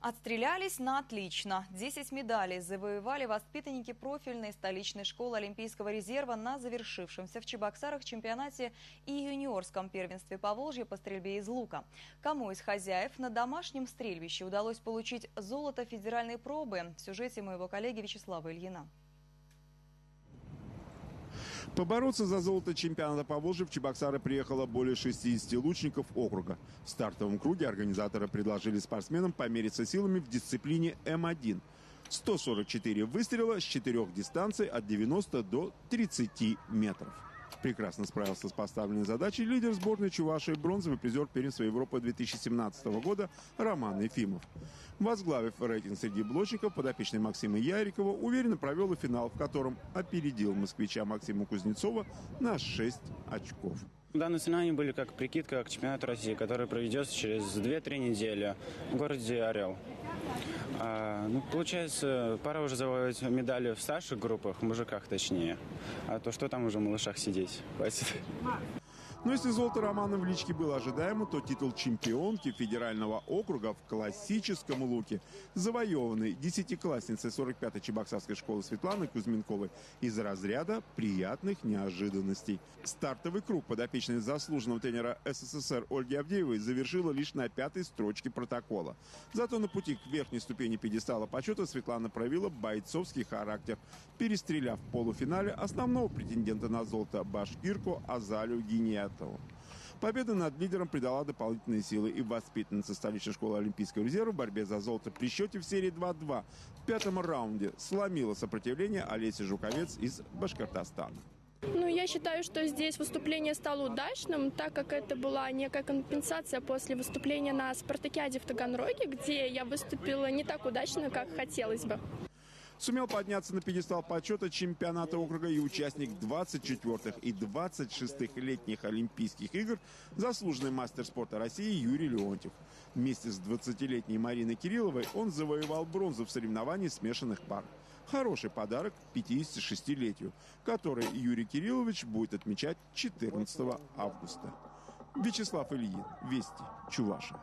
Отстрелялись на отлично. 10 медалей завоевали воспитанники профильной столичной школы Олимпийского резерва на завершившемся в Чебоксарах чемпионате и юниорском первенстве Поволжья по стрельбе из лука. Кому из хозяев на домашнем стрельбище удалось получить золото федеральной пробы? В сюжете моего коллеги Вячеслава Ильина. Побороться за золото чемпионата Поволжья в Чебоксары приехало более 60 лучников округа. В стартовом круге организаторы предложили спортсменам помериться силами в дисциплине М1. 144 выстрела с 4 дистанций от 90 до 30 метров. Прекрасно справился с поставленной задачей лидер сборной Чувашии, бронзовый призер первенства Европы 2017 года Роман Ефимов. Возглавив рейтинг среди блочников, подопечный Максима Ярикова уверенно провел и финал, в котором опередил москвича Максима Кузнецова на 6 очков. Данные соревнования были как прикидка к чемпионату России, который проведется через 2-3 недели в городе Орел. Получается, пора уже завоевать медали в старших группах, в мужиках точнее. А то что там уже в малышах сидеть? Хватит. Но если золото Романа в личке было ожидаемо, то титул чемпионки федерального округа в классическом луке, завоеванный десятиклассницей 45-й Чебоксарской школы Светланой Кузьменковой, из разряда приятных неожиданностей. Стартовый круг подопечной заслуженного тренера СССР Ольги Авдеевой завершила лишь на 5-й строчке протокола. Зато на пути к верхней ступени пьедестала почета Светлана проявила бойцовский характер, перестреляв в полуфинале основного претендента на золото башкирку Азалию Гиниатову. Победа над лидером придала дополнительные силы, и воспитанница столичной школы Олимпийского резерва в борьбе за золото при счете в серии 2-2 в 5-м раунде сломила сопротивление Олеси Жуковец из Башкортостана. Я считаю, что здесь выступление стало удачным, так как это была некая компенсация после выступления на спартакиаде в Таганроге, где я выступила не так удачно, как хотелось бы. Сумел подняться на пьедестал почета чемпионата округа и участник 24-х и 26-х летних Олимпийских игр, заслуженный мастер спорта России Юрий Леонтьев. Вместе с 20-летней Мариной Кирилловой он завоевал бронзу в соревновании смешанных пар. Хороший подарок к 56-летию, который Юрий Кириллович будет отмечать 14 августа. Вячеслав Ильин, Вести, Чувашия.